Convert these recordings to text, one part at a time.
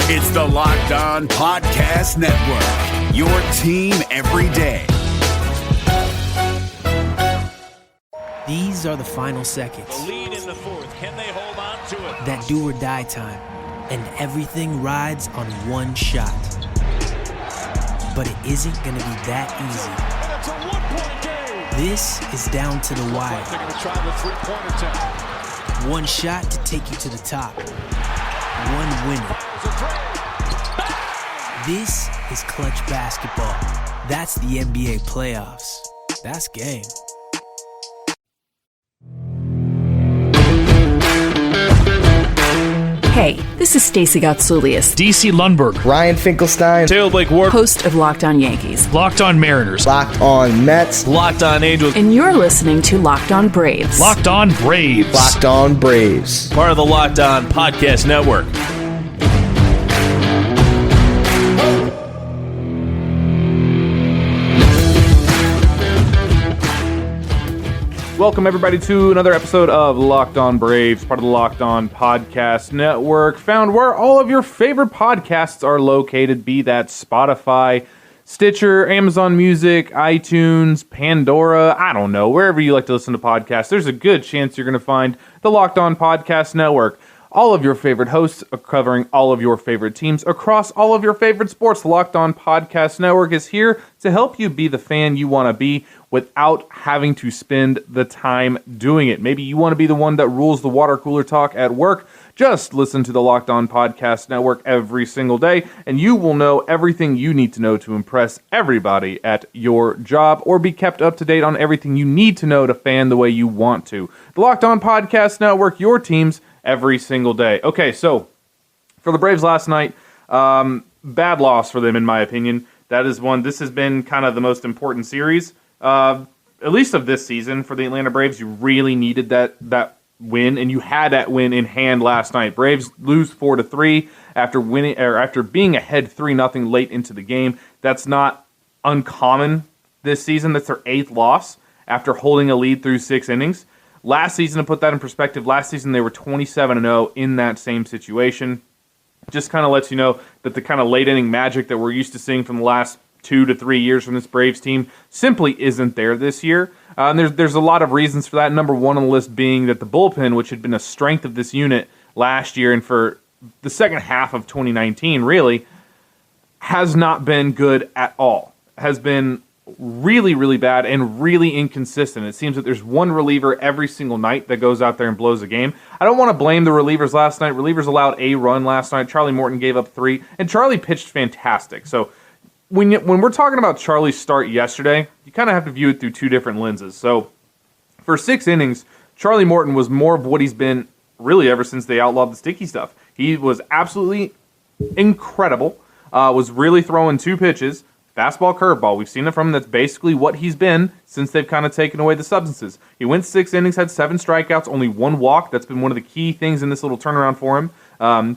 It's the Locked On Podcast Network, your team every day. These are the final seconds. The lead in the fourth. Can they hold on to it? That do or die time. And everything rides on one shot. But it isn't going to be that easy. And it's a one-point game. This is down to the wire. They're going to try the three-pointer tonight. One shot to take you to the top. One winner. This is clutch basketball. That's the NBA playoffs. That's game. Hey, this is Stacey Gotsoulias, DC Lundberg, Ryan Finkelstein, Taylor Blake Ward, host of Locked On Yankees, Locked On Mariners, Locked On Mets, Locked On Angels, and you're listening to Locked On Braves. Locked On Braves, Locked On Braves, part of the Locked On Podcast Network. Welcome, everybody, to another episode of Locked On Braves, part of the Locked On Podcast Network, found where all of your favorite podcasts are located, be that Spotify, Stitcher, Amazon Music, iTunes, Pandora, I don't know, wherever you like to listen to podcasts, there's a good chance you're going to find the Locked On Podcast Network. All of your favorite hosts are covering all of your favorite teams across all of your favorite sports. The Locked On Podcast Network is here to help you be the fan you want to be without having to spend the time doing it. Maybe you want to be the one that rules the water cooler talk at work. Just listen to the Locked On Podcast Network every single day, and you will know everything you need to know to impress everybody at your job or be kept up to date on everything you need to know to fan the way you want to. The Locked On Podcast Network, your teams every single day. Okay, so for the Braves last night, bad loss for them in my opinion. This has been kind of the most important series, at least of this season for the Atlanta Braves. You really needed that win, and you had that win in hand last night. Braves lose 4-3 after being ahead 3-0 late into the game. That's not uncommon this season. That's their 8th loss after holding a lead through 6 innings. Last season, to put that in perspective, last season they were 27-0 in that same situation. Just kind of lets you know that the kind of late inning magic that we're used to seeing from the last 2 to 3 years from this Braves team simply isn't there this year. And there's a lot of reasons for that. Number one on the list being that the bullpen, which had been a strength of this unit last year and for the second half of 2019, really, has not been good at all. Has been really, really bad and really inconsistent. It seems that there's one reliever every single night that goes out there and blows a game. I don't want to blame the relievers last night. Relievers allowed a run last night. Charlie Morton gave up 3, and Charlie pitched fantastic. So when we're talking about Charlie's start yesterday, you kind of have to view it through 2 different lenses. So for 6 innings, Charlie Morton was more of what he's been really ever since they outlawed the sticky stuff. He was absolutely incredible, was really throwing 2 pitches, fastball, curveball. We've seen it from him. That's basically what he's been since they've kind of taken away the substances. He went 6 innings, had 7 strikeouts, only 1 walk. That's been one of the key things in this little turnaround for him.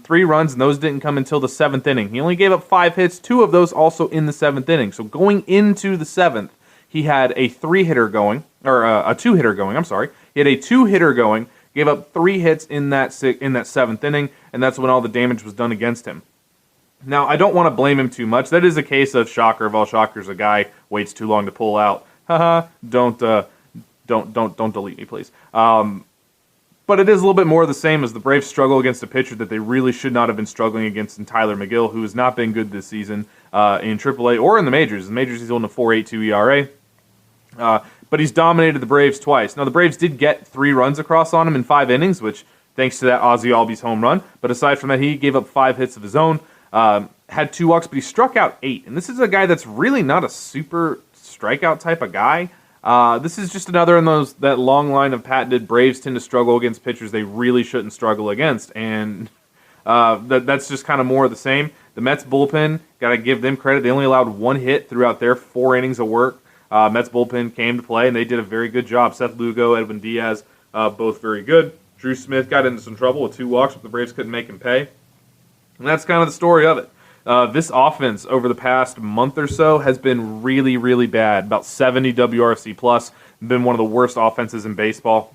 3 runs, and those didn't come until the 7th inning. He only gave up 5 hits, 2 of those also in the 7th inning. So going into the 7th, he had a 3-hitter going, or a 2-hitter going, I'm sorry. He had a 2-hitter going, gave up 3 hits in that 7th inning, and that's when all the damage was done against him. Now, I don't want to blame him too much. That is a case of shocker of all shockers. A guy waits too long to pull out. Haha, don't delete me, please. But it is a little bit more of the same as the Braves struggle against a pitcher that they really should not have been struggling against in Tyler McGill, who has not been good this season in AAA or in the majors. In the majors, he's holding a 4.82 ERA. But he's dominated the Braves twice. Now, the Braves did get 3 runs across on him in 5 innings, which thanks to that Ozzie Albies home run. But aside from that, he gave up 5 hits of his own. Had 2 walks, but he struck out 8. And this is a guy that's really not a super strikeout type of guy. This is just another in that long line of patented Braves tend to struggle against pitchers they really shouldn't struggle against. And that's just kind of more of the same. The Mets bullpen, got to give them credit. They only allowed 1 hit throughout their 4 innings of work. Mets bullpen came to play, and they did a very good job. Seth Lugo, Edwin Diaz, both very good. Drew Smith got into some trouble with 2 walks, but the Braves couldn't make him pay. And that's kind of the story of it. This offense over the past month or so has been really, really bad. About 70 WRC plus. Been one of the worst offenses in baseball.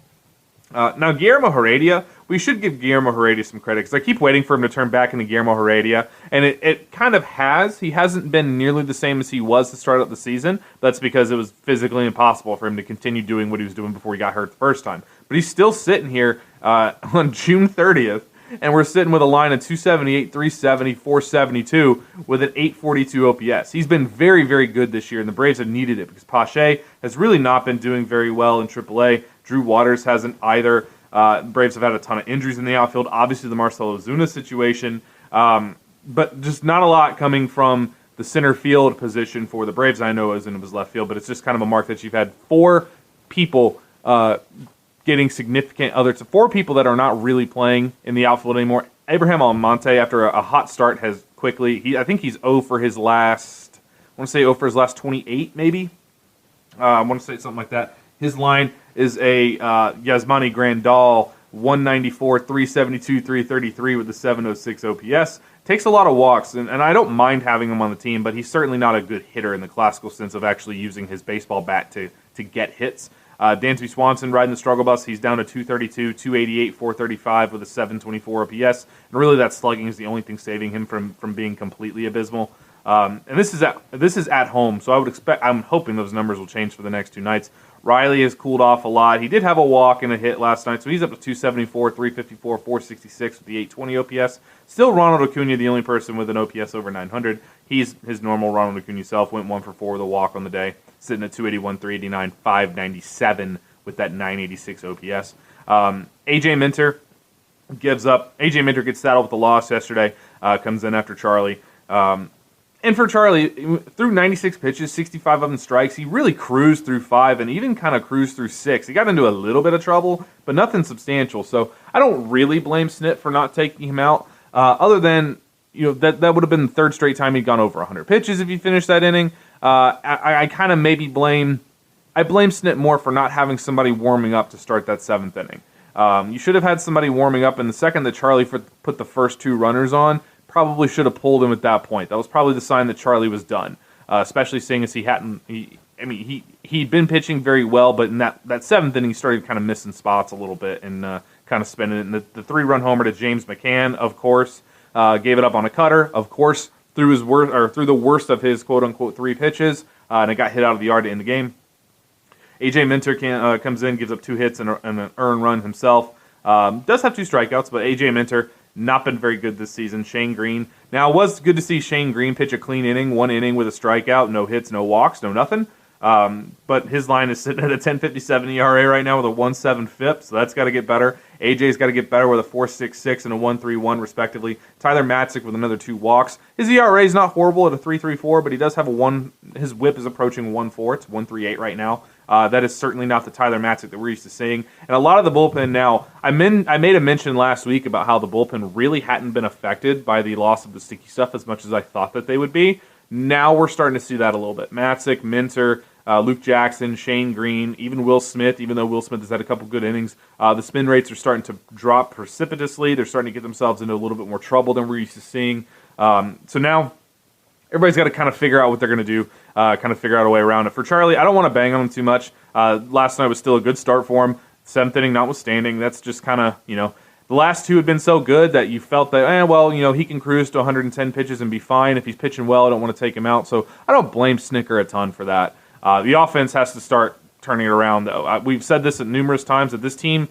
Now, Guillermo Heredia we should give Guillermo Heredia some credit, because I keep waiting for him to turn back into Guillermo Heredia, and it kind of has. He hasn't been nearly the same as he was to start out the season. That's because it was physically impossible for him to continue doing what he was doing before he got hurt the first time. But he's still sitting here on June 30th, and we're sitting with a line of 278, 370, 472 with an 842 OPS. He's been very, very good this year, and the Braves have needed it because Pache has really not been doing very well in AAA. Drew Waters hasn't either. Braves have had a ton of injuries in the outfield. Obviously, the Marcell Ozuna situation, but just not a lot coming from the center field position for the Braves. I know Ozuna was left field, but it's just kind of a mark that you've had four people getting significant others. Four people that are not really playing in the outfield anymore. Abraham Almonte, after a hot start, has quickly, I think he's 0 for his last, I want to say 0 for his last 28, maybe. I want to say something like that. His line is a Yasmani Grandal, 194, 372, 333 with the 706 OPS. Takes a lot of walks, and I don't mind having him on the team, but he's certainly not a good hitter in the classical sense of actually using his baseball bat to get hits. Dansby Swanson riding the struggle bus. He's down to 232, 288, 435 with a 724 OPS. And really that slugging is the only thing saving him from being completely abysmal. And this is at home, so I'm hoping those numbers will change for the next two nights. Riley has cooled off a lot. He did have a walk and a hit last night, so he's up to 274, 354, 466 with the 820 OPS. Still Ronald Acuna, the only person with an OPS over 900. He's his normal Ronald Acuna self, went 1 for 4 with a walk on the day, sitting at 281, 389, 597 with that 986 OPS. AJ Minter gives up. AJ Minter gets saddled with the loss yesterday, comes in after Charlie. And for Charlie, through 96 pitches, 65 of them strikes, he really cruised through 5 and even kind of cruised through 6. He got into a little bit of trouble, but nothing substantial. So I don't really blame Snit for not taking him out, other than that would have been the third straight time he'd gone over 100 pitches if he finished that inning. I kind of maybe blame Snit more for not having somebody warming up to start that 7th inning. You should have had somebody warming up in the second that Charlie put the first 2 runners on. Probably should have pulled him at that point. That was probably the sign that Charlie was done, especially seeing as he'd been pitching very well, but in that 7th inning he started kind of missing spots a little bit and kind of spinning it. And the 3-run homer to James McCann, of course, gave it up on a cutter, of course, through the worst of his quote unquote 3 pitches, and it got hit out of the yard to end the game. AJ Minter comes in, gives up 2 hits and an earned run himself. Does have 2 strikeouts, but AJ Minter not been very good this season. Shane Green. Now, it was good to see Shane Green pitch a clean inning, 1 inning with a strikeout, no hits, no walks, no nothing. But his line is sitting at a 10.57 ERA right now with a 1.7 FIP, so that's got to get better. AJ's got to get better with a 4.66 and a 1.31 respectively. Tyler Matzik with another 2 walks. His ERA is not horrible at a 3.34, but he does have his whip is approaching 1.4. It's 1.38 right now. That is certainly not the Tyler Matzik that we're used to seeing. And a lot of the bullpen now, I made a mention last week about how the bullpen really hadn't been affected by the loss of the sticky stuff as much as I thought that they would be. Now we're starting to see that a little bit. Matzik, Minter, Luke Jackson, Shane Green, even Will Smith, even though Will Smith has had a couple good innings, the spin rates are starting to drop precipitously. They're starting to get themselves into a little bit more trouble than we're used to seeing. So now everybody's got to kind of figure out what they're going to do, kind of figure out a way around it. For Charlie, I don't want to bang on him too much. Last night was still a good start for him. 7th inning notwithstanding, that's just kind of, the last 2 had been so good that you felt that, he can cruise to 110 pitches and be fine. If he's pitching well, I don't want to take him out. So I don't blame Snicker a ton for that. The offense has to start turning it around, though. We've said this at numerous times that this team,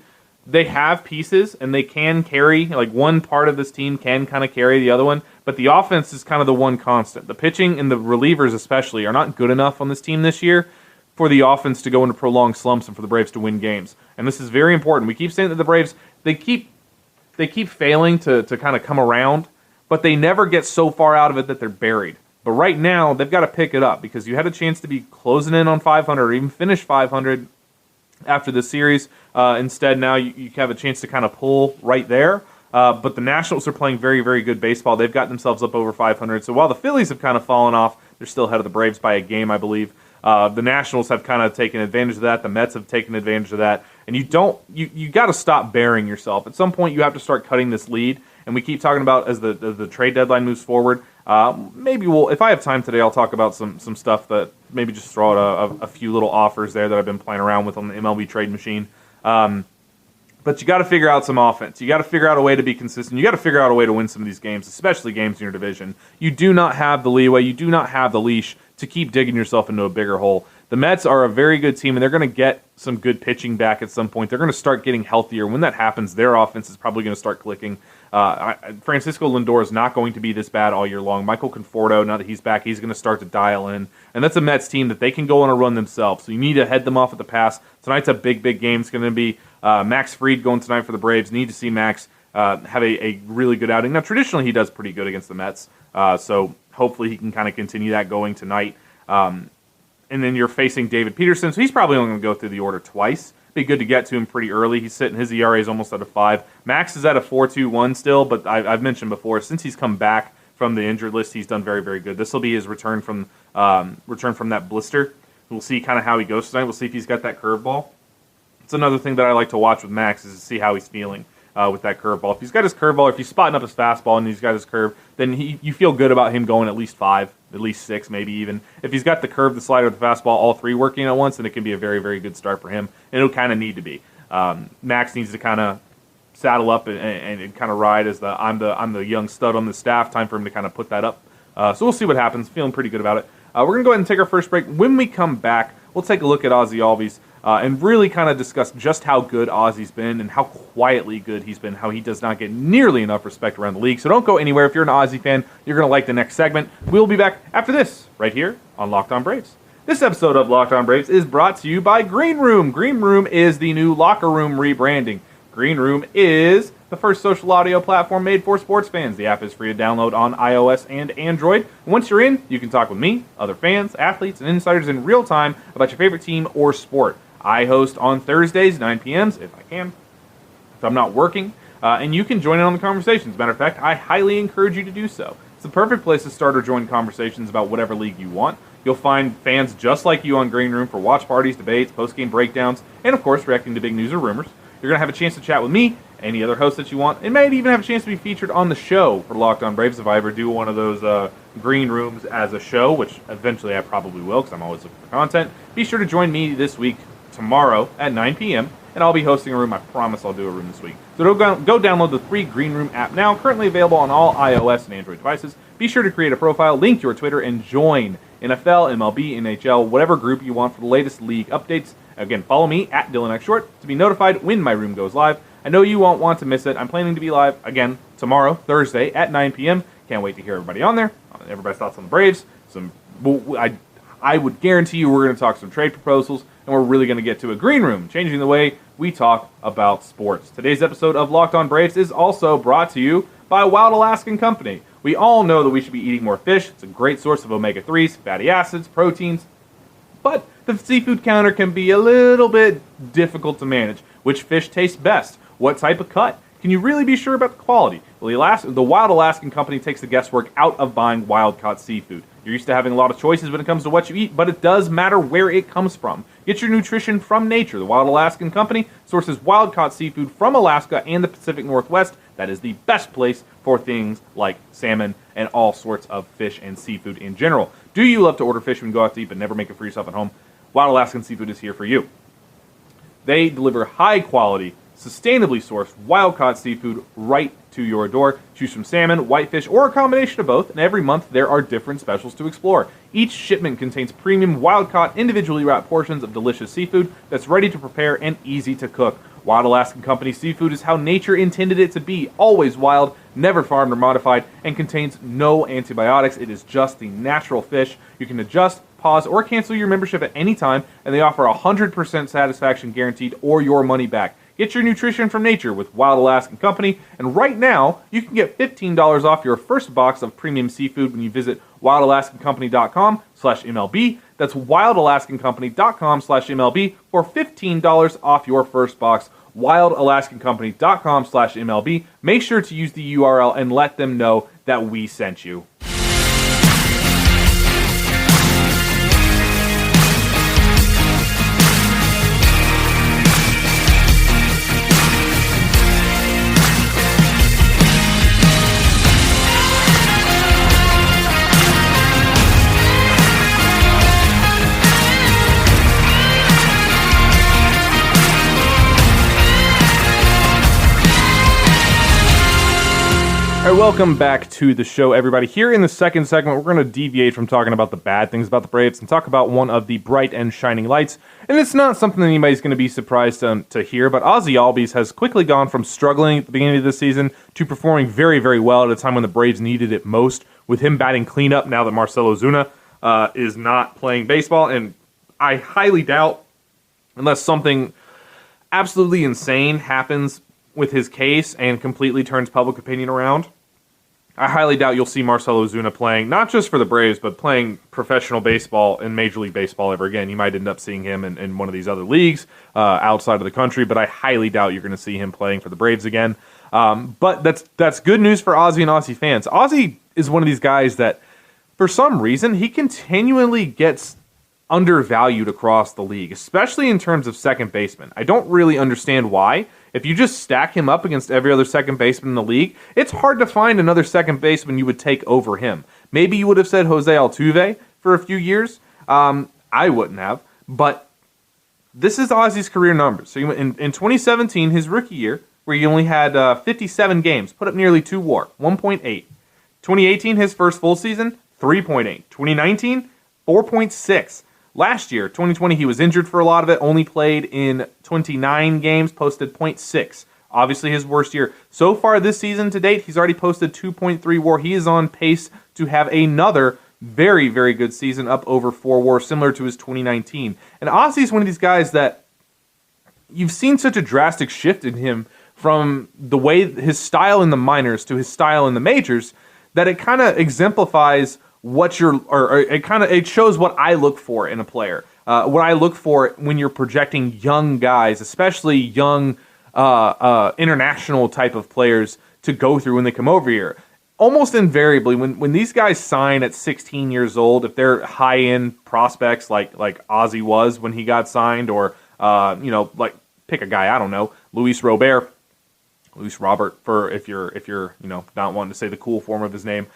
they have pieces and they can carry, like one part of this team can kind of carry the other one, but the offense is kind of the one constant. The pitching and the relievers especially are not good enough on this team this year for the offense to go into prolonged slumps and for the Braves to win games. And this is very important. We keep saying that the Braves, they keep failing to kind of come around, but they never get so far out of it that they're buried. But right now, they've got to pick it up because you had a chance to be closing in on 500 or even finish 500 after the series. Instead, now you have a chance to kind of pull right there. But the Nationals are playing very, very good baseball. They've got themselves up over 500. So while the Phillies have kind of fallen off, they're still ahead of the Braves by a game, I believe. The Nationals have kind of taken advantage of that. The Mets have taken advantage of that. And you got to stop burying yourself. At some point, you have to start cutting this lead. And we keep talking about as the trade deadline moves forward. Maybe if I have time today, I'll talk about some stuff that maybe just throw out a few little offers there that I've been playing around with on the MLB trade machine. But you got to figure out some offense. You got to figure out a way to be consistent. You got to figure out a way to win some of these games, especially games in your division. You do not have the leeway. You do not have the leash to keep digging yourself into a bigger hole. The Mets are a very good team, and they're going to get some good pitching back at some point. They're going to start getting healthier. When that happens, their offense is probably going to start clicking. Francisco Lindor is not going to be this bad all year long. Michael Conforto, now that he's back, he's going to start to dial in. And that's a Mets team that they can go on a run themselves. So you need to head them off at the pass. Tonight's a big, big game. It's going to be Max Fried going tonight for the Braves. Need to see Max have a really good outing. Now, traditionally, he does pretty good against the Mets. So hopefully he can kind of continue that going tonight. And then you're facing David Peterson. So he's probably only going to go through the order twice. Be good to get to him pretty early. He's sitting, his ERA is almost at a 5. Max is at a 4.21 still, but I've mentioned before, since he's come back from the injured list, he's done very, very good. This will be his return from that blister. We'll see kind of how he goes tonight. We'll see if he's got that curveball. It's another thing that I like to watch with Max is to see how he's feeling with that curveball. If he's got his curveball, if he's spotting up his fastball and he's got his curve, then you feel good about him going at least 5, at least 6, maybe even. If he's got the curve, the slider, the fastball, all 3 working at once, then it can be a very, very good start for him. And it'll kind of need to be. Max needs to kind of saddle up and kind of ride as I'm the young stud on the staff. Time for him to kind of put that up. So we'll see what happens. Feeling pretty good about it. We're going to go ahead and take our first break. When we come back, we'll take a look at Ozzie Albies and really kind of discuss just how good Ozzie's been and how quietly good he's been, how he does not get nearly enough respect around the league. So don't go anywhere. If you're an Ozzie fan, you're going to like the next segment. We'll be back after this, right here on Locked On Braves. This episode of Locked On Braves is brought to you by Green Room. Green Room is the new locker room rebranding. Green Room is the first social audio platform made for sports fans. The app is free to download on iOS and Android. And once you're in, you can talk with me, other fans, athletes, and insiders in real time about your favorite team or sport. I host on Thursdays, 9 p.m. if I can, if I'm not working. And you can join in on the conversations. Matter of fact, I highly encourage you to do so. It's the perfect place to start or join conversations about whatever league you want. You'll find fans just like you on Green Room for watch parties, debates, post-game breakdowns, and of course, reacting to big news or rumors. You're going to have a chance to chat with me, any other hosts that you want, and might even have a chance to be featured on the show for Locked On Braves if I ever do one of those Green Rooms as a show, which eventually I probably will because I'm always looking for content. Be sure to join me this week, tomorrow at 9 p.m., and I'll be hosting a room. I promise I'll do a room this week. So go download the free Green Room app now, currently available on all iOS and Android devices. Be sure to create a profile, link your Twitter, and join NFL, MLB, NHL, whatever group you want for the latest league updates. Again, follow me at DylanXShort to be notified when my room goes live. I know you won't want to miss it. I'm planning to be live again tomorrow, Thursday at 9 p.m. Can't wait to hear everybody on there. Everybody's thoughts on the Braves. I would guarantee you we're going to talk some trade proposals, and we're really going to get to a Green Room, changing the way we talk about sports. Today's episode of Locked On Braves is also brought to you by Wild Alaskan Company. We all know that we should be eating more fish. It's a great source of omega-3s, fatty acids, proteins, but the seafood counter can be a little bit difficult to manage. Which fish tastes best? What type of cut? Can you really be sure about the quality? Well, the Wild Alaskan Company takes the guesswork out of buying wild-caught seafood. You're used to having a lot of choices when it comes to what you eat, but it does matter where it comes from. Get your nutrition from nature. The Wild Alaskan Company sources wild-caught seafood from Alaska and the Pacific Northwest. That is the best place for things like salmon and all sorts of fish and seafood in general. Do you love to order fish when you go out to eat but never make it for yourself at home? Wild Alaskan Seafood is here for you. They deliver high-quality, sustainably sourced, wild-caught seafood right to your door. Choose from salmon, whitefish, or a combination of both, and every month there are different specials to explore. Each shipment contains premium, wild-caught, individually wrapped portions of delicious seafood that's ready to prepare and easy to cook. Wild Alaskan Company seafood is how nature intended it to be, always wild, never farmed or modified, and contains no antibiotics. It is just the natural fish. You can adjust, pause, or cancel your membership at any time, and they offer 100% satisfaction guaranteed or your money back. Get your nutrition from nature with Wild Alaskan Company, and right now, you can get $15 off your first box of premium seafood when you visit wildalaskancompany.com/MLB. That's wildalaskancompany.com/MLB for $15 off your first box. wildalaskancompany.com/MLB. Make sure to use the URL and let them know that we sent you. All right, welcome back to the show, everybody. Here in the second segment, we're going to deviate from talking about the bad things about the Braves and talk about one of the bright and shining lights. And it's not something that anybody's going to be surprised to hear, but Ozzie Albies has quickly gone from struggling at the beginning of the season to performing very, very well at a time when the Braves needed it most, with him batting cleanup now that Marcell Ozuna is not playing baseball. And I highly doubt, unless something absolutely insane happens with his case and completely turns public opinion around, I highly doubt you'll see Marcell Ozuna playing, not just for the Braves, but playing professional baseball in Major League Baseball ever again. You might end up seeing him in one of these other leagues outside of the country, but I highly doubt you're going to see him playing for the Braves again. But that's good news for Ozzie and Ozzie fans. Ozzie is one of these guys that, for some reason, he continually gets undervalued across the league, especially in terms of second baseman. I don't really understand why. If you just stack him up against every other second baseman in the league, it's hard to find another second baseman you would take over him. Maybe you would have said Jose Altuve for a few years. I wouldn't have. But this is Ozzie's career numbers. So in 2017, his rookie year, where he only had 57 games, put up nearly 2 WAR, 1.8. 2018, his first full season, 3.8. 2019, 4.6. Last year, 2020, he was injured for a lot of it, only played in 29 games, posted 0.6. Obviously his worst year. So far this season to date, he's already posted 2.3 WAR. He is on pace to have another very, very good season, up over 4 WAR, similar to his 2019. And Ozzie's one of these guys that you've seen such a drastic shift in him from the way his style in the minors to his style in the majors that it kind of exemplifies what it shows what I look for in a player. What I look for when you're projecting young guys, especially young international type of players to go through when they come over here. Almost invariably, when these guys sign at 16 years old, if they're high-end prospects like Ozzie was when he got signed, or like pick a guy, I don't know, Luis Robert, for if you're not wanting to say the cool form of his name.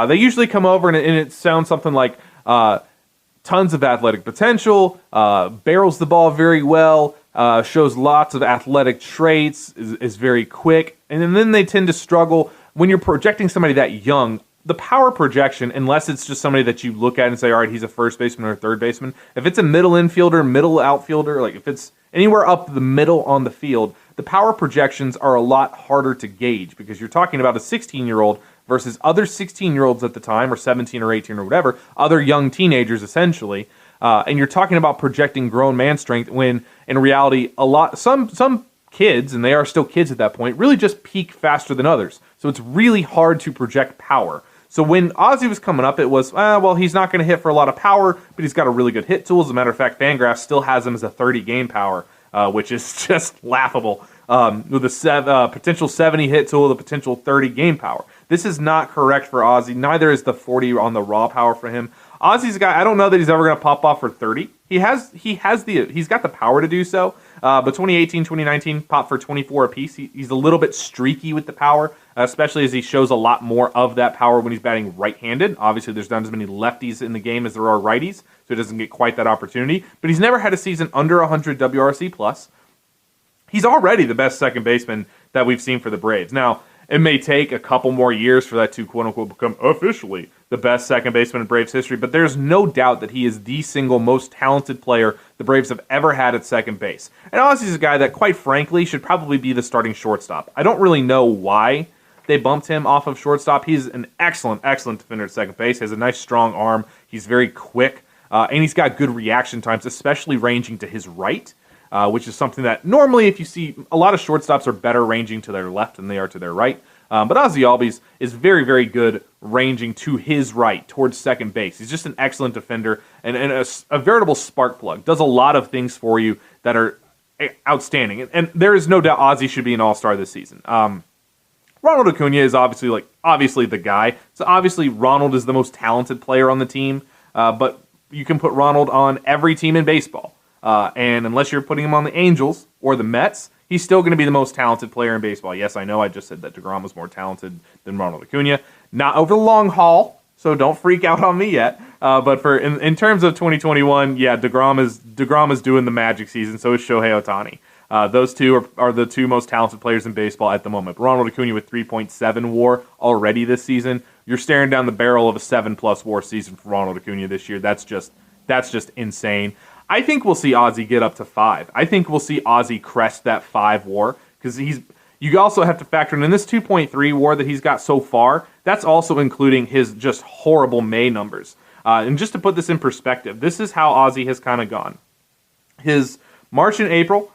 They usually come over and it sounds something like tons of athletic potential, barrels the ball very well, shows lots of athletic traits, is very quick, and then they tend to struggle when you're projecting somebody that young. The power projection, unless it's just somebody that you look at and say, all right, he's a first baseman or a third baseman. If it's a middle infielder, middle outfielder, like if it's anywhere up the middle on the field, the power projections are a lot harder to gauge because you're talking about a 16-year-old versus other 16-year-olds at the time, or 17 or 18 or whatever, other young teenagers essentially, and you're talking about projecting grown man strength when in reality some kids, and they are still kids at that point, really just peak faster than others. So it's really hard to project power. So when Ozzie was coming up, it was, he's not going to hit for a lot of power, but he's got a really good hit tool. As a matter of fact, Fangraphs still has him as a 30 game power, which is just laughable. With a potential 70 hit tool, the potential 30 game power. This is not correct for Ozzie. Neither is the 40 on the raw power for him. Ozzie's a guy, I don't know that he's ever going to pop off for 30. He's got the power to do so. But 2018, 2019, popped for 24 apiece. He's a little bit streaky with the power, especially as he shows a lot more of that power when he's batting right-handed. Obviously, there's not as many lefties in the game as there are righties, so he doesn't get quite that opportunity. But he's never had a season under 100 WRC+. He's already the best second baseman that we've seen for the Braves. Now, it may take a couple more years for that to, quote-unquote, become officially the best second baseman in Braves history, but there's no doubt that he is the single most talented player the Braves have ever had at second base. And Ozzie's a guy that, quite frankly, should probably be the starting shortstop. I don't really know why they bumped him off of shortstop. He's an excellent defender at second base. He has a nice, strong arm. He's very quick, and he's got good reaction times, especially ranging to his right. Which is something that normally, if you see, a lot of shortstops are better ranging to their left than they are to their right. But Ozzie Albies is very, very good ranging to his right, towards second base. He's just an excellent defender and a veritable spark plug. Does a lot of things for you that are outstanding. And there is no doubt Ozzie should be an all-star this season. Ronald Acuna is obviously the guy. So obviously Ronald is the most talented player on the team. But you can put Ronald on every team in baseball. And unless you're putting him on the Angels or the Mets, he's still going to be the most talented player in baseball. Yes, I know I just said that DeGrom was more talented than Ronald Acuna. Not over the long haul, so don't freak out on me yet. But in terms of 2021, yeah, DeGrom is doing the magic season, so is Shohei Ohtani. Those two are the two most talented players in baseball at the moment. Ronald Acuna with 3.7 WAR already this season. You're staring down the barrel of a 7+ WAR season for Ronald Acuna this year. That's just insane. I think we'll see Ozzy get up to 5. I think we'll see Ozzy crest that 5 WAR because you also have to factor in this 2.3 WAR that he's got so far. That's also including his just horrible May numbers. And just to put this in perspective, this is how Ozzy has kind of gone. His March and April,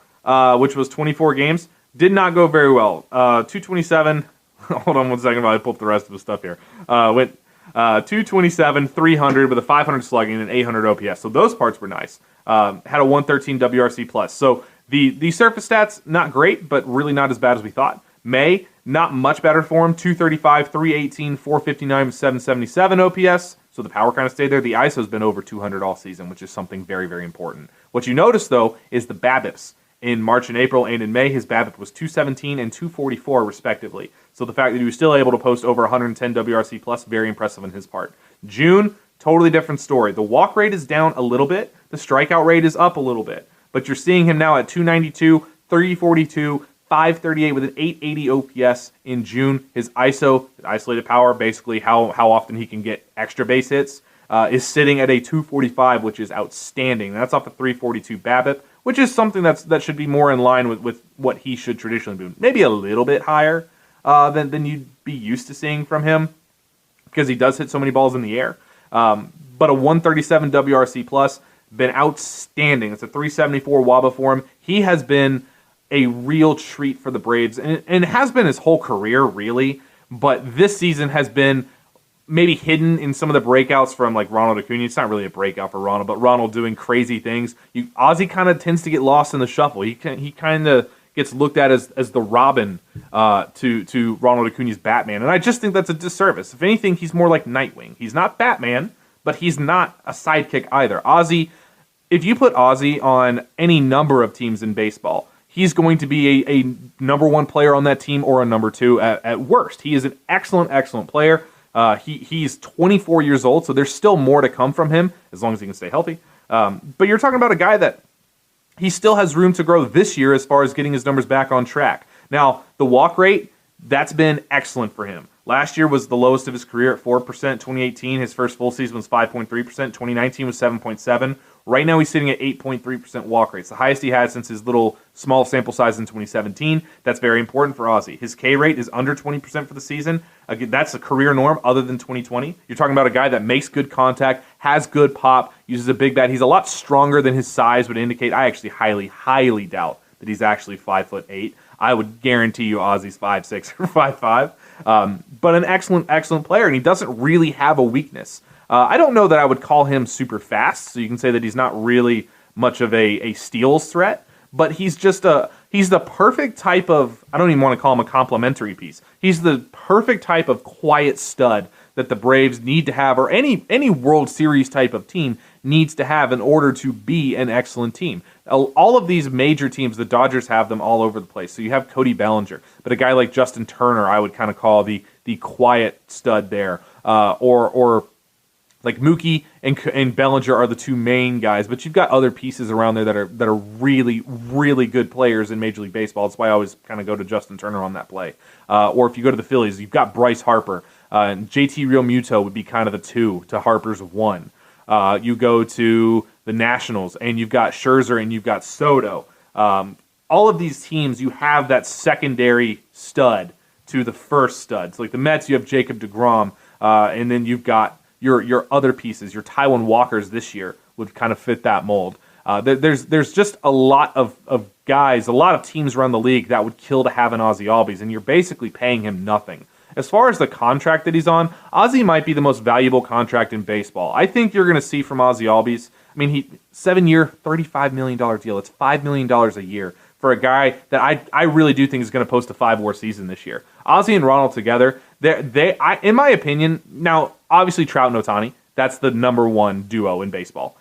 which was 24 games, did not go very well. 227. Hold on one second while I pull up the rest of the stuff here. Went 227, 300 with a 500 slugging and 800 OPS. So those parts were nice. Had a 113 WRC plus. So the surface stats, not great, but really not as bad as we thought. May, not much better for him. 235, 318, 459, 777 OPS. So the power kind of stayed there. The ISO's been over 200 all season, which is something very, very important. What you notice, though, is the BABIPs. In March and April and in May, his BABIP was 217 and 244, respectively. So the fact that he was still able to post over 110 WRC plus, very impressive on his part. June, totally different story. The walk rate is down a little bit. The strikeout rate is up a little bit. But you're seeing him now at 292, 342, 538 with an 880 OPS in June. His ISO, isolated power, basically how often he can get extra base hits, is sitting at a 245, which is outstanding. That's off a 342 BABIP, which is something that should be more in line with what he should traditionally do. Maybe a little bit higher than you'd be used to seeing from him because he does hit so many balls in the air. But a 137 WRC plus, been outstanding. It's a 374 WABA for him. He has been a real treat for the Braves, and has been his whole career, really. But this season has been maybe hidden in some of the breakouts from like Ronald Acuna. It's not really a breakout for Ronald, but Ronald doing crazy things. Ozzy kind of tends to get lost in the shuffle. He kind of gets looked at as the Robin to Ronald Acuna's Batman, and I just think that's a disservice. If anything, he's more like Nightwing. He's not Batman, but he's not a sidekick either. Ozzy, if you put Ozzy on any number of teams in baseball, he's going to be a number 1 player on that team or a number 2 at worst. He is an excellent player. He's 24 years old, so there's still more to come from him as long as he can stay healthy. But you're talking about a guy that he still has room to grow this year as far as getting his numbers back on track. Now, the walk rate, that's been excellent for him. Last year was the lowest of his career at 4%. 2018, his first full season was 5.3%. 2019 was 7.7%. Right now, he's sitting at 8.3% walk rates, the highest he had since his little small sample size in 2017. That's very important for Ozzy. His K rate is under 20% for the season. Again, that's a career norm other than 2020. You're talking about a guy that makes good contact, has good pop, uses a big bat. He's a lot stronger than his size would indicate. I actually highly doubt that he's actually 5'8". I would guarantee you Ozzy's 5'6" or 5'5". But an excellent player, and he doesn't really have a weakness. I don't know that I would call him super fast, so you can say that he's not really much of a steals threat, but he's the perfect type of, I don't even want to call him a complimentary piece. He's the perfect type of quiet stud that the Braves need to have, or any World Series type of team needs to have in order to be an excellent team. All of these major teams, the Dodgers have them all over the place. So you have Cody Bellinger, but a guy like Justin Turner, I would kind of call the quiet stud there, or like Mookie and Bellinger are the two main guys, but you've got other pieces around there that are really, really good players in Major League Baseball. That's why I always kind of go to Justin Turner on that play. Or if you go to the Phillies, you've got Bryce Harper. And JT Realmuto would be kind of the 2 to Harper's 1. You go to the Nationals, and you've got Scherzer and you've got Soto. All of these teams, you have that secondary stud to the first stud. So like the Mets, you have Jacob deGrom, and then you've got your other pieces. Your Taijuan Walkers this year would kind of fit that mold. There's just a lot of guys, a lot of teams around the league that would kill to have an Ozzy Albies, and you're basically paying him nothing. As far as the contract that he's on, Ozzy might be the most valuable contract in baseball. I think you're going to see from Ozzy Albies, 7-year, $35 million deal. It's $5 million a year for a guy that I really do think is going to post a 5-WAR season this year. Ozzy and Ronald together, in my opinion, now obviously Trout and Ohtani, that's the number 1 duo in baseball.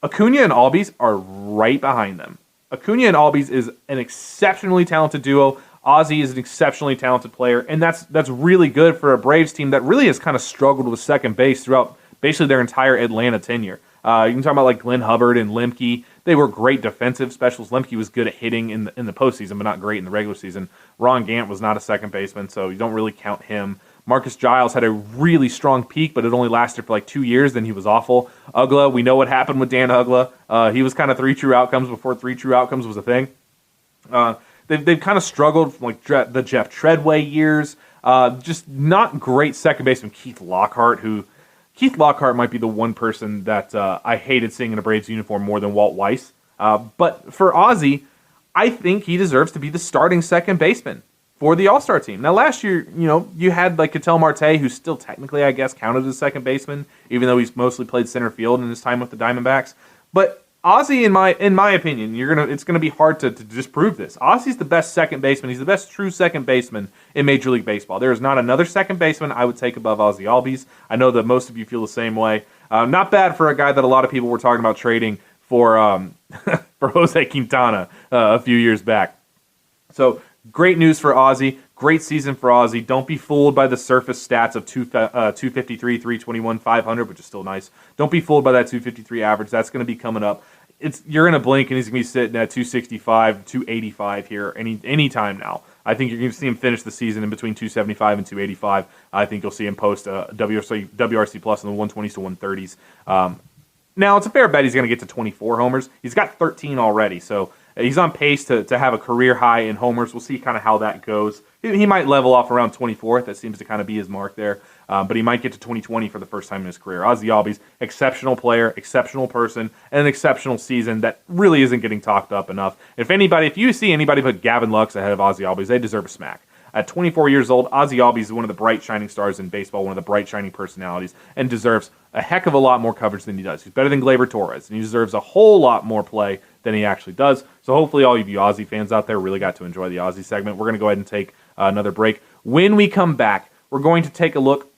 Acuna and Albies are right behind them. Acuna and Albies is an exceptionally talented duo. Ozzy is an exceptionally talented player, and that's really good for a Braves team that really has kind of struggled with second base throughout basically their entire Atlanta tenure. You can talk about like Glenn Hubbard and Lemke. They were great defensive specials. Lemke was good at hitting in the postseason, but not great in the regular season. Ron Gant was not a second baseman, so you don't really count him. Marcus Giles had a really strong peak, but it only lasted for like 2 years, then he was awful. Ugla, we know what happened with Dan Ugla. He was kind of 3 true outcomes before 3 true outcomes was a thing. They've kind of struggled from like the Jeff Treadway years. Just not great second baseman Keith Lockhart, Keith Lockhart might be the one person that I hated seeing in a Braves uniform more than Walt Weiss. But for Ozzie, I think he deserves to be the starting second baseman for the All-Star team. Now, last year, you had like Ketel Marte, who's still technically, I guess, counted as second baseman, even though he's mostly played center field in his time with the Diamondbacks. But Ozzie, in my opinion, it's gonna be hard to disprove this. Ozzie's the best second baseman. He's the best true second baseman in Major League Baseball. There is not another second baseman I would take above Ozzie Albies. I know that most of you feel the same way. Not bad for a guy that a lot of people were talking about trading for for Jose Quintana a few years back. So great news for Ozzie. Great season for Ozzie. Don't be fooled by the surface stats of 253, 321, 500, which is still nice. Don't be fooled by that 253 average. That's going to be coming up. You're in a blink, and he's going to be sitting at 265, 285 here any time now. I think you're going to see him finish the season in between 275 and 285. I think you'll see him post WRC plus in the 120s to 130s. Now, it's a fair bet he's going to get to 24 homers. He's got 13 already, so he's on pace to have a career high in homers. We'll see kind of how that goes. He might level off around 24th. That seems to kind of be his mark there. But he might get to 2020 for the first time in his career. Ozzie Albies, exceptional player, exceptional person, and an exceptional season that really isn't getting talked up enough. If you see anybody put Gavin Lux ahead of Ozzie Albies, they deserve a smack. At 24 years old, Ozzie Albies is one of the bright shining stars in baseball, one of the bright shining personalities, and deserves a heck of a lot more coverage than he does. He's better than Gleyber Torres, and he deserves a whole lot more play than he actually does. So hopefully all of you Ozzie fans out there really got to enjoy the Ozzie segment. We're going to go ahead and take another break. When we come back, we're going to take a look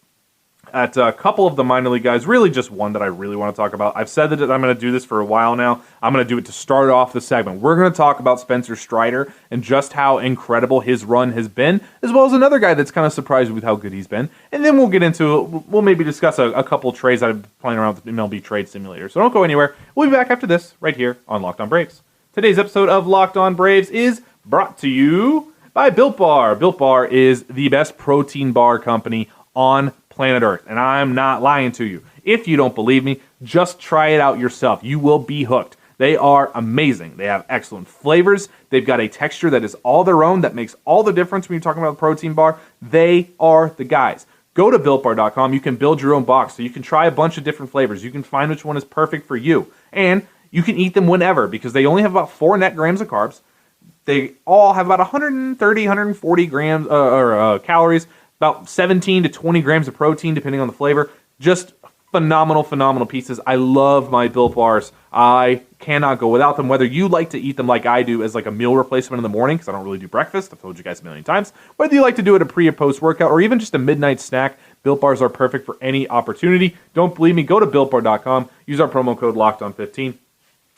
at a couple of the minor league guys, really just one that I really want to talk about. I've said that I'm going to do this for a while now. I'm going to do it to start off the segment. We're going to talk about Spencer Strider and just how incredible his run has been, as well as another guy that's kind of surprised with how good he's been. And then we'll maybe discuss a couple trades I've been playing around with the MLB Trade Simulator. So don't go anywhere. We'll be back after this right here on Locked On Braves. Today's episode of Locked On Braves is brought to you by Built Bar. Built Bar is the best protein bar company on planet Earth, and I'm not lying to you. If you don't believe me, just try it out yourself. You will be hooked. They are amazing. They have excellent flavors. They've got a texture that is all their own that makes all the difference when you're talking about a protein bar. They are the guys. Go to BuiltBar.com. You can build your own box, so you can try a bunch of different flavors. You can find which one is perfect for you, and you can eat them whenever because they only have about 4 net grams of carbs. They all have about 130, 140 grams calories, about 17 to 20 grams of protein, depending on the flavor. Just phenomenal pieces. I love my Built Bars. I cannot go without them. Whether you like to eat them like I do as like a meal replacement in the morning, because I don't really do breakfast, I've told you guys a million times, whether you like to do it a pre or post workout, or even just a midnight snack, Built Bars are perfect for any opportunity. Don't believe me? Go to BuiltBar.com, use our promo code LOCKEDON15,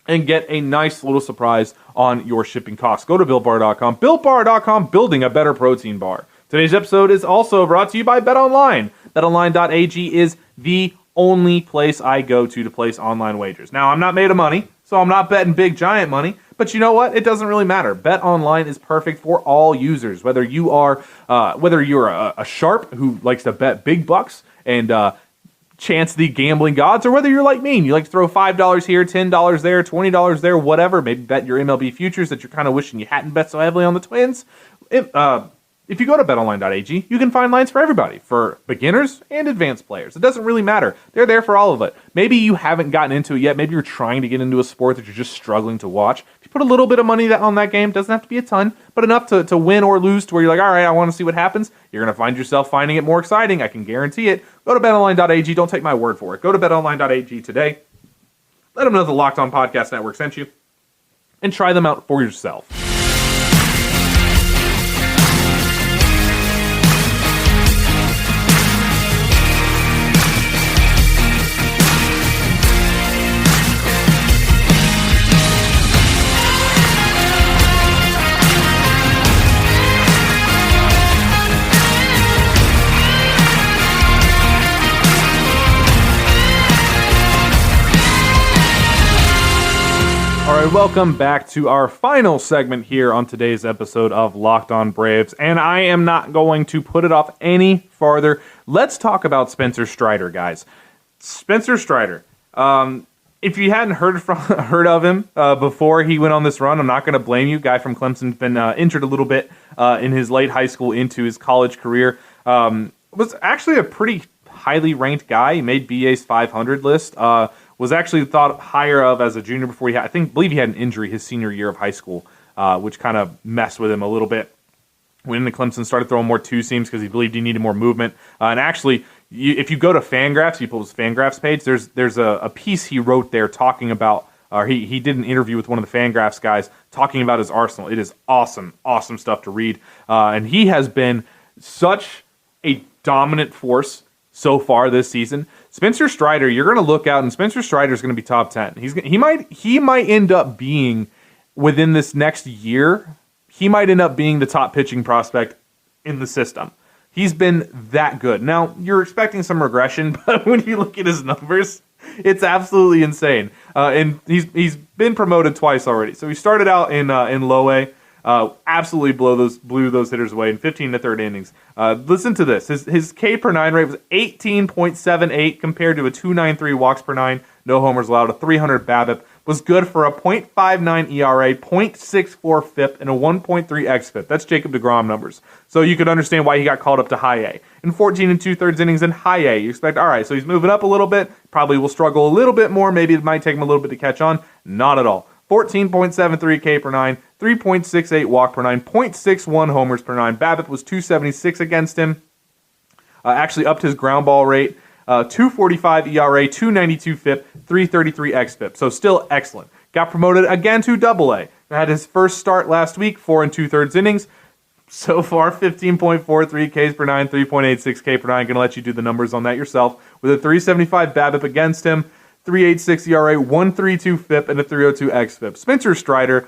and get a nice little surprise on your shipping costs. Go to BuiltBar.com. BuiltBar.com, building a better protein bar. Today's episode is also brought to you by BetOnline. BetOnline.ag is the only place I go to place online wagers. Now, I'm not made of money, so I'm not betting big giant money, but you know what? It doesn't really matter. BetOnline is perfect for all users, whether you're a sharp who likes to bet big bucks and chance the gambling gods, or whether you're like me and you like to throw $5 here, $10 there, $20 there, whatever. Maybe bet your MLB futures that you're kind of wishing you hadn't bet so heavily on the Twins. If you go to betonline.ag, you can find lines for everybody, for beginners and advanced players. It doesn't really matter. They're there for all of it. Maybe you haven't gotten into it yet. Maybe you're trying to get into a sport that you're just struggling to watch. If you put a little bit of money on that game, doesn't have to be a ton, but enough to win or lose to where you're like, all right, I want to see what happens. You're going to find yourself finding it more exciting. I can guarantee it. Go to betonline.ag. Don't take my word for it. Go to betonline.ag today. Let them know the Locked On Podcast Network sent you, and try them out for yourself. right, welcome back to our final segment here on today's episode of Locked On Braves, and I am not going to put it off any farther. Let's talk about Spencer Strider, guys. Spencer Strider. If you hadn't heard of him before he went on this run, I'm not going to blame you. Guy from Clemson's been injured a little bit in his late high school into his college career. Was actually a pretty highly ranked guy. He made BA's 500 list. Was actually thought higher of as a junior before he had, believe he had an injury his senior year of high school, which kind of messed with him a little bit. Went into Clemson, started throwing more two seams because he believed he needed more movement. And actually, if you go to Fangraphs, people's Fangraphs page, there's a piece he wrote there talking about, or he did an interview with one of the Fangraphs guys talking about his arsenal. It is awesome stuff to read. And he has been such a dominant force so far this season. Spencer Strider, you're going to look out, and Spencer Strider is going to be top 10. He might end up being, within this next year, he might end up being the top pitching prospect in the system. He's been that good. Now, you're expecting some regression, but when you look at his numbers, it's absolutely insane. And he's been promoted twice already. So he started out in low A, absolutely blew those hitters away in 15 to third innings. Listen to this. His K per 9 rate was 18.78 compared to a 2.93 walks per 9, no homers allowed, a 300 BABIP. Was good for a .59 ERA, .64 FIP, and a 1.3 xFIP. That's Jacob deGrom numbers. So you could understand why he got called up to high A. In 14 2/3 innings in high A, you expect, all right, so he's moving up a little bit, probably will struggle a little bit more, maybe it might take him a little bit to catch on. Not at all. 14.73 K per 9, 3.68 walk per 9, .61 homers per 9. BABIP was 276 against him. Actually upped his ground ball rate. 2.45 ERA, 2.92 FIP, 3.33 xFIP. So still excellent. Got promoted again to AA. Had his first start last week, 4 2/3 innings. So far, 15.43 Ks per 9, 3.86 K per 9. Going to let you do the numbers on that yourself. With a 3.75 BABIP against him, 3.86 ERA, 1.32 FIP, and a 3.02 xFIP. Spencer Strider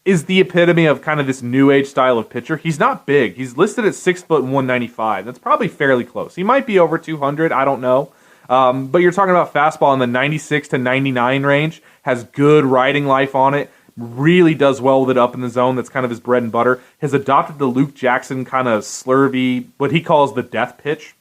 is the epitome of kind of this new age style of pitcher. He's not big. He's listed at 6 foot 195. That's probably fairly close. He might be over 200. I don't know. But you're talking about fastball in the 96 to 99 range. Has good riding life on it. Really does well with it up in the zone. That's kind of his bread and butter. Has adopted the Luke Jackson kind of slurvy, what he calls the death pitch,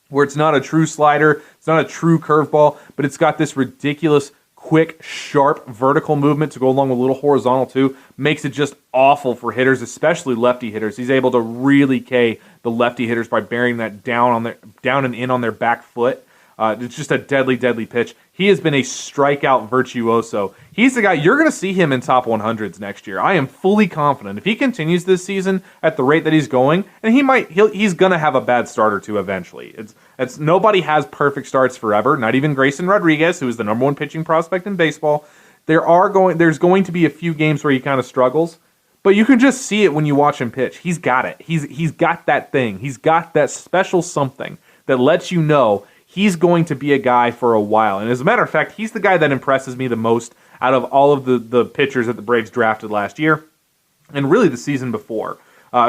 where it's not a true slider, it's not a true curveball, but it's got this ridiculous, quick, sharp vertical movement to go along with a little horizontal too. Makes it just awful for hitters, especially lefty hitters. He's able to really K the lefty hitters by bearing that down and in on their back foot. It's just a deadly, deadly pitch. He has been a strikeout virtuoso. He's the guy, you're going to see him in top 100s next year. I am fully confident. If he continues this season at the rate that he's going, and he's going to have a bad start or two eventually. It's nobody has perfect starts forever, not even Grayson Rodriguez, who is the number one pitching prospect in baseball. There's going to be a few games where he kind of struggles, but you can just see it when you watch him pitch. He's got it. He's got that thing. He's got that special something that lets you know he's going to be a guy for a while. And as a matter of fact, he's the guy that impresses me the most out of all of the pitchers that the Braves drafted last year and really the season before.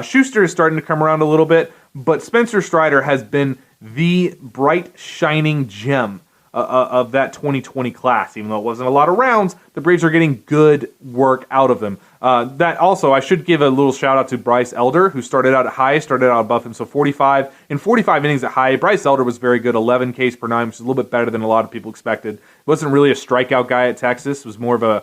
Schuster is starting to come around a little bit, but Spencer Strider has been the bright, shining gem of that 2020 class. Even though it wasn't a lot of rounds, the Braves are getting good work out of them. That also, I should give a little shout out to Bryce Elder, who started out above him, so 45 innings at high. Bryce Elder was very good, 11 Ks per 9, which is a little bit better than a lot of people expected. Wasn't really a strikeout guy at Texas. Was more of a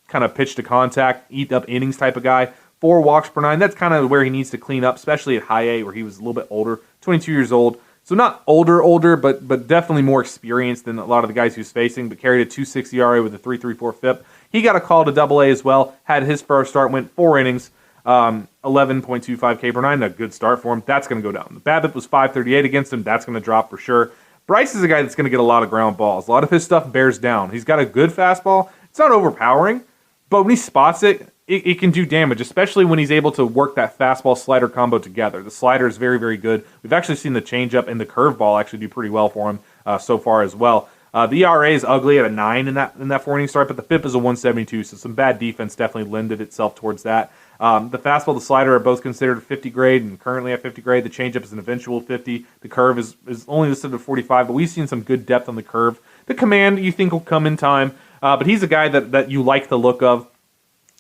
kind of pitch to contact, eat up innings type of guy. 4 walks per 9. That's kind of where he needs to clean up, especially at high A, where he was a little bit older, 22 years old. So not older, but definitely more experienced than a lot of the guys he's facing, but carried a 2.6 ERA with a 3.34 FIP. He got a call to AA as well, had his first start, went 4 innings, 11.25 K per 9, a good start for him. That's going to go down. The BABIP was 5.38 against him. That's going to drop for sure. Bryce is a guy that's going to get a lot of ground balls. A lot of his stuff bears down. He's got a good fastball. It's not overpowering, but when he spots it, it can do damage, especially when he's able to work that fastball-slider combo together. The slider is very, very good. We've actually seen the changeup and the curveball actually do pretty well for him so far as well. The ERA is ugly at a 9 in that 4-inning start, but the FIP is a 1.72, so some bad defense definitely lended itself towards that. The fastball, the slider are both considered 50 grade and currently at 50 grade. The changeup is an eventual 50. The curve is only listed at 45, but we've seen some good depth on the curve. The command, you think, will come in time. But he's a guy that you like the look of.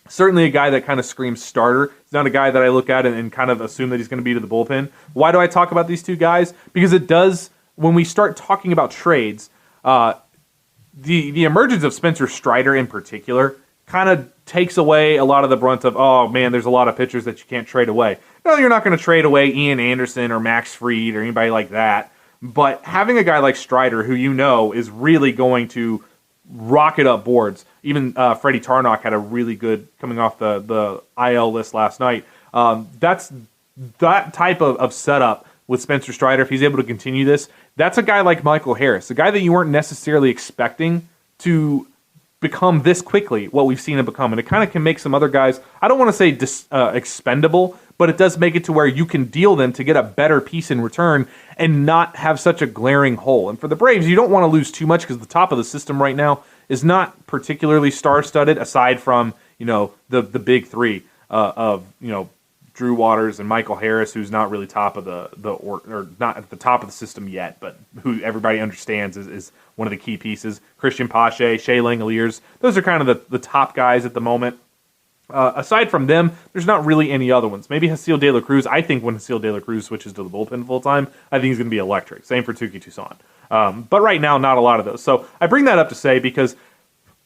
Certainly a guy that kind of screams starter. He's not a guy that I look at and kind of assume that he's going to be to the bullpen. Why do I talk about these two guys? Because it does, when we start talking about trades, the emergence of Spencer Strider in particular kind of takes away a lot of the brunt of, oh man, there's a lot of pitchers that you can't trade away. No, you're not going to trade away Ian Anderson or Max Fried or anybody like that. But having a guy like Strider, who you know is really going to rocket up boards. Even Freddie Tarnock had a really good coming off the IL list last night. That's that type of setup with Spencer Strider. If he's able to continue this, that's a guy like Michael Harris, a guy that you weren't necessarily expecting to become this quickly what we've seen him become. And it kind of can make some other guys, I don't want to say expendable, but it does make it to where you can deal them to get a better piece in return and not have such a glaring hole. And for the Braves, you don't want to lose too much because the top of the system right now is not particularly star-studded, aside from the big three of Drew Waters and Michael Harris, who's not really top of or not at the top of the system yet, but who everybody understands is one of the key pieces. Christian Pache, Shea Langoliers, those are kind of the top guys at the moment. Aside from them, there's not really any other ones. Maybe Hasil De La Cruz. I think when Hasil De La Cruz switches to the bullpen full time, I think he's going to be electric. Same for Tuki Toussaint. But right now, not a lot of those. So I bring that up to say because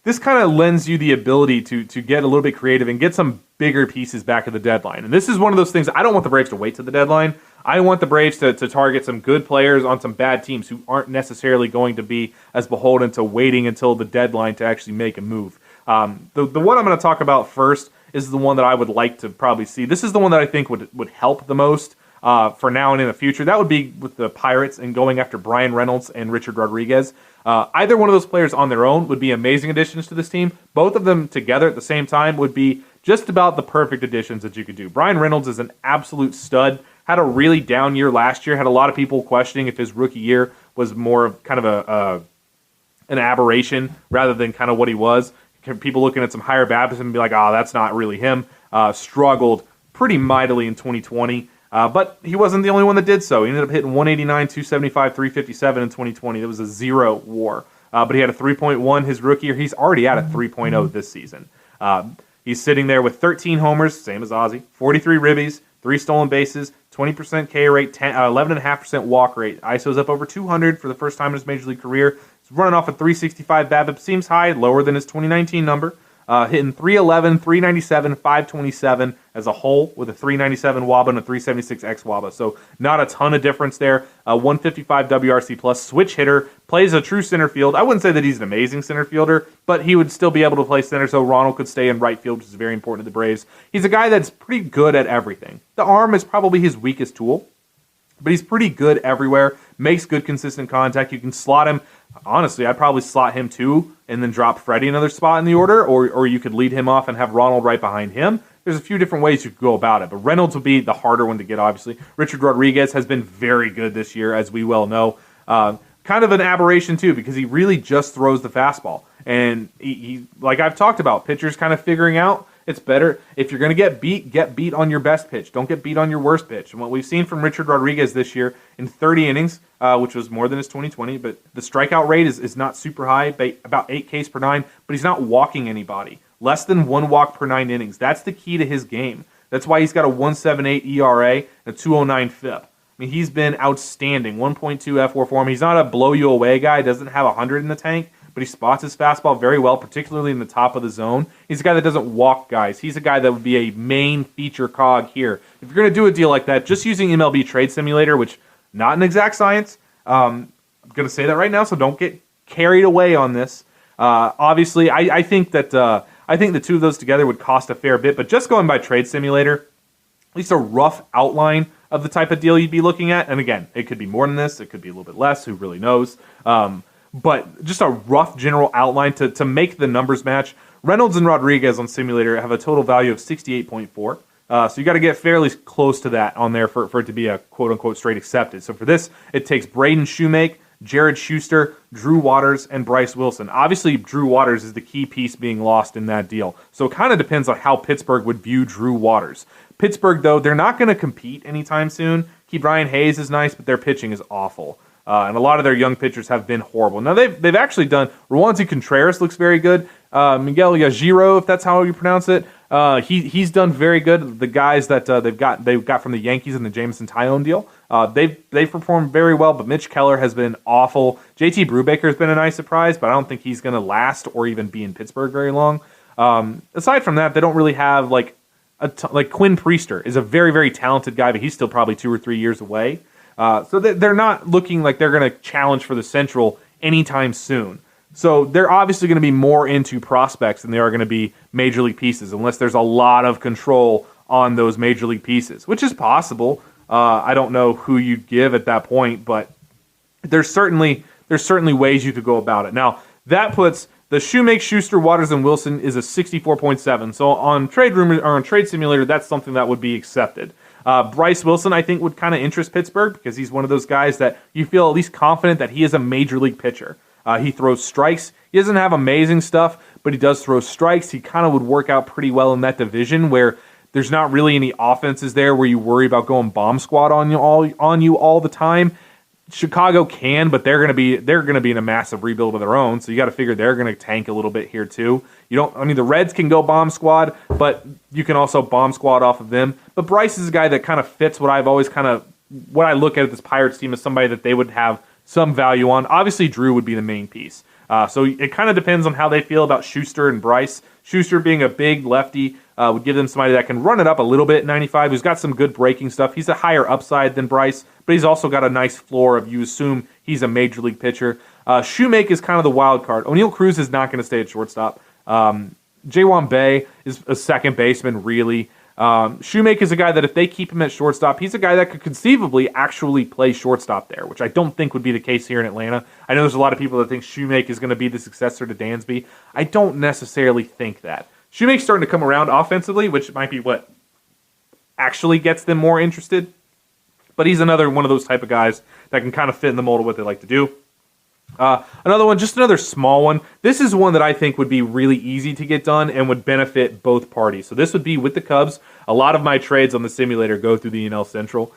this kind of lends you the ability to get a little bit creative and get some bigger pieces back at the deadline. And this is one of those things, I don't want the Braves to wait to the deadline. I want the Braves to target some good players on some bad teams who aren't necessarily going to be as beholden to waiting until the deadline to actually make a move. The one I'm going to talk about first is the one that I would like to probably see. This is the one that I think would help the most for now and in the future. That would be with the Pirates and going after Brian Reynolds and Richard Rodriguez. Either one of those players on their own would be amazing additions to this team. Both of them together at the same time would be just about the perfect additions that you could do. Brian Reynolds is an absolute stud. Had a really down year last year. Had a lot of people questioning if his rookie year was more of kind of an aberration rather than kind of what he was. People looking at some higher BABIP and be like, oh, that's not really him. Struggled pretty mightily in 2020. But he wasn't the only one that did so. He ended up hitting 189, 275, 357 in 2020. It was a 0 WAR. But he had a 3.1 his rookie year. He's already at a 3.0 this season. He's sitting there with 13 homers, same as Ozzy, 43 ribbies, 3 stolen bases, 20% K rate, 11.5% walk rate. ISO's up over 200 for the first time in his major league career. He's running off a 365 BABIP. Seems high, lower than his 2019 number. Hitting 311, 397, 527 as a whole with a 397 WABA and a 376 xWABA. So not a ton of difference there. 155 WRC plus, switch hitter, plays a true center field. I wouldn't say that he's an amazing center fielder, but he would still be able to play center, so Ronald could stay in right field, which is very important to the Braves. He's a guy that's pretty good at everything. The arm is probably his weakest tool, but he's pretty good everywhere, makes good consistent contact. You can slot him. Honestly, I'd probably slot him too and then drop Freddie another spot in the order, or you could lead him off and have Ronald right behind him. There's a few different ways you could go about it, but Reynolds would be the harder one to get, obviously. Richard Rodriguez has been very good this year, as we well know. Kind of an aberration, too, because he really just throws the fastball. And he like I've talked about, pitchers kind of figuring out it's better. If you're going to get beat on your best pitch. Don't get beat on your worst pitch. And what we've seen from Richard Rodriguez this year in 30 innings, which was more than his 2020, but the strikeout rate is not super high, about 8 Ks per 9, but he's not walking anybody. Less than 1 walk per 9 innings. That's the key to his game. That's why he's got a 1.78 ERA and a 2.09 FIP. I mean, he's been outstanding. 1.2 F4 for him. He's not a blow-you-away guy. Doesn't have 100 in the tank, but he spots his fastball very well, particularly in the top of the zone. He's a guy that doesn't walk guys. He's a guy that would be a main feature cog here. If you're going to do a deal like that, just using MLB Trade Simulator, which not an exact science, I'm going to say that right now, so don't get carried away on this. Obviously, I think that I think the two of those together would cost a fair bit, but just going by Trade Simulator, at least a rough outline of the type of deal you'd be looking at. And again, it could be more than this. It could be a little bit less. Who really knows? But just a rough general outline to make the numbers match. Reynolds and Rodriguez on Simulator have a total value of 68.4. So you got to get fairly close to that on there for it to be a quote-unquote straight accepted. So for this, it takes Braden Shoemake, Jared Schuster, Drew Waters, and Bryce Wilson. Obviously, Drew Waters is the key piece being lost in that deal. So it kind of depends on how Pittsburgh would view Drew Waters. Pittsburgh, though, they're not going to compete anytime soon. Brian Hayes is nice, but their pitching is awful. And a lot of their young pitchers have been horrible. Now, they've actually done, Roansy Contreras looks very good. Miguel Yajiro, if that's how you pronounce it, he's done very good. The guys that they've got from the Yankees in the Jameson Tyone deal, they've performed very well, but Mitch Keller has been awful. JT Brubaker has been a nice surprise, but I don't think he's going to last or even be in Pittsburgh very long. Aside from that, they don't really have like Quinn Priester is a very, very talented guy, but he's still probably 2 or 3 years away. So they're not looking like they're going to challenge for the Central anytime soon. So they're obviously going to be more into prospects than they are going to be major league pieces, unless there's a lot of control on those major league pieces, which is possible. I don't know who you'd give at that point, but there's certainly ways you could go about it. Now, that puts the Shoemake, Schuster, Waters, and Wilson is a 64.7. So on Trade Rumor or on Trade Simulator, that's something that would be accepted. Bryce Wilson, I think, would kind of interest Pittsburgh because he's one of those guys that you feel at least confident that he is a major league pitcher. He throws strikes. He doesn't have amazing stuff, but he does throw strikes. He kind of would work out pretty well in that division where there's not really any offenses there where you worry about going bomb squad on you all the time. Chicago can, but they're going to be in a massive rebuild of their own. So you got to figure they're going to tank a little bit here too. The Reds can go bomb squad, but you can also bomb squad off of them. But Bryce is a guy that kind of fits what I look at this Pirates team as somebody that they would have some value on. Obviously, Drew would be the main piece. So it kind of depends on how they feel about Schuster and Bryce. Schuster being a big lefty would give them somebody that can run it up a little bit, 95, who's got some good breaking stuff. He's a higher upside than Bryce, but he's also got a nice floor of you assume he's a major league pitcher. Shoemake is kind of the wild card. O'Neal Cruz is not going to stay at shortstop. Jaewon Bay is a second baseman, really. Shoemake is a guy that if they keep him at shortstop, he's a guy that could conceivably actually play shortstop there, which I don't think would be the case here in Atlanta. I know there's a lot of people that think Shoemake is going to be the successor to Dansby. I don't necessarily think that. Shoemake's starting to come around offensively, which might be what actually gets them more interested. But he's another one of those type of guys that can kind of fit in the mold of what they like to do. Another one, just another small one. This is one that I think would be really easy to get done and would benefit both parties. So this would be with the Cubs. A lot of my trades on the simulator go through the NL Central.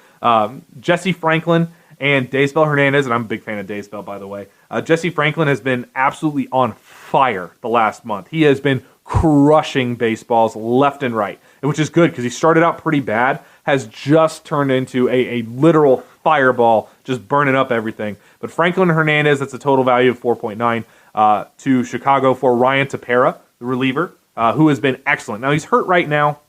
Jesse Franklin and Daysbel Hernandez, and I'm a big fan of Daysbel, by the way. Jesse Franklin has been absolutely on fire the last month. He has been crushing baseballs left and right, which is good because he started out pretty bad, has just turned into a literal fireball, just burning up everything. But Franklin Hernandez, that's a total value of 4.9 to Chicago for Ryan Tepera, the reliever, who has been excellent. Now, he's hurt right now.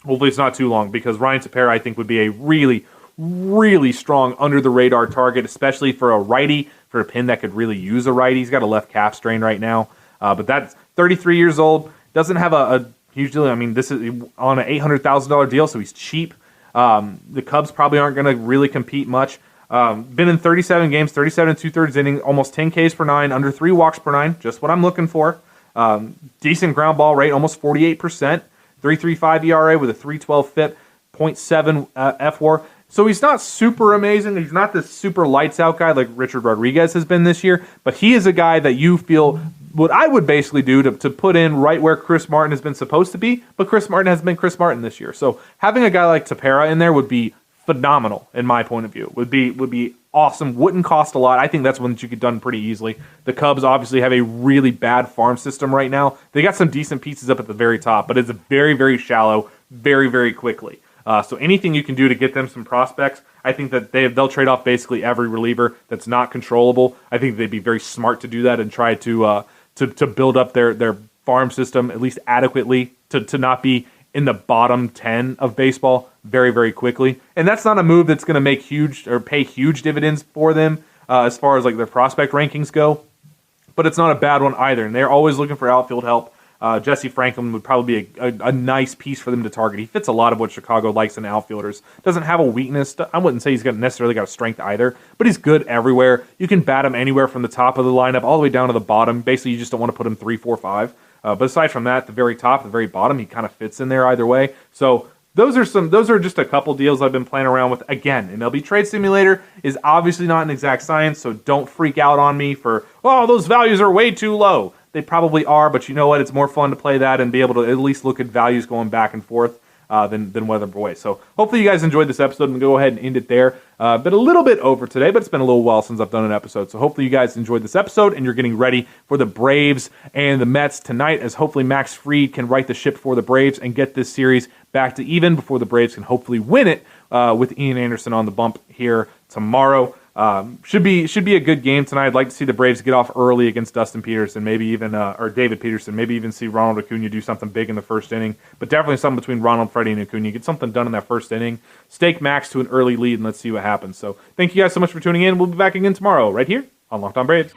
Hopefully it's not too long because Ryan Tepera, I think, would be a really, really strong under-the-radar target, especially for a righty, for a pin that could really use a righty. He's got a left calf strain right now. But that's 33 years old, doesn't have a huge deal. I mean, this is on an $800,000 deal, so he's cheap. The Cubs probably aren't going to really compete much. Been in 37 games, 37 and 2/3 innings, almost 10 Ks per 9, under 3 walks per 9, just what I'm looking for. Decent ground ball rate, almost 48%, 3.35 ERA with a 3.12 FIP, 0.7 FWAR. So he's not super amazing. He's not this super lights out guy like Richard Rodriguez has been this year, but he is a guy that you feel what I would basically do to put in right where Chris Martin has been supposed to be, but Chris Martin has been Chris Martin this year. So having a guy like Tepera in there would be phenomenal in my point of view. Would be awesome. Wouldn't cost a lot. I think that's one that you could done pretty easily. The Cubs obviously have a really bad farm system right now. They got some decent pieces up at the very top, but it's very, very shallow, very, very quickly. So anything you can do to get them some prospects, I think that they'll trade off basically every reliever that's not controllable. I think they'd be very smart to do that and try to build up their farm system at least adequately to not be in the bottom 10 of baseball very, very quickly. And that's not a move that's going to make huge or pay huge dividends for them as far as like their prospect rankings go. But it's not a bad one either. And they're always looking for outfield help. Jesse Franklin would probably be a nice piece for them to target. He fits a lot of what Chicago likes in outfielders. Doesn't have a weakness. I wouldn't say he's necessarily got a strength either, but he's good everywhere. You can bat him anywhere from the top of the lineup all the way down to the bottom. Basically, you just don't want to put him 3, 4, 5. But aside from that, the very top, the very bottom, he kind of fits in there either way. So those are just a couple deals I've been playing around with. Again, MLB Trade Simulator is obviously not an exact science, so don't freak out on me for, those values are way too low. They probably are, but you know what? It's more fun to play that and be able to at least look at values going back and forth. than weather boy. So hopefully you guys enjoyed this episode. I'm going to go ahead and end it there. Been a little bit over today, but it's been a little while since I've done an episode. So hopefully you guys enjoyed this episode and you're getting ready for the Braves and the Mets tonight, as hopefully Max Fried can right the ship for the Braves and get this series back to even before the Braves can hopefully win it with Ian Anderson on the bump here tomorrow. Should be a good game tonight. I'd like to see the Braves get off early against Dustin Peterson, maybe even or David Peterson, maybe even see Ronald Acuna do something big in the first inning. But definitely something between Ronald, Freddie, and Acuna. Get something done in that first inning. Stake Max to an early lead, and let's see what happens. So thank you guys so much for tuning in. We'll be back again tomorrow, right here on Locked On Braves.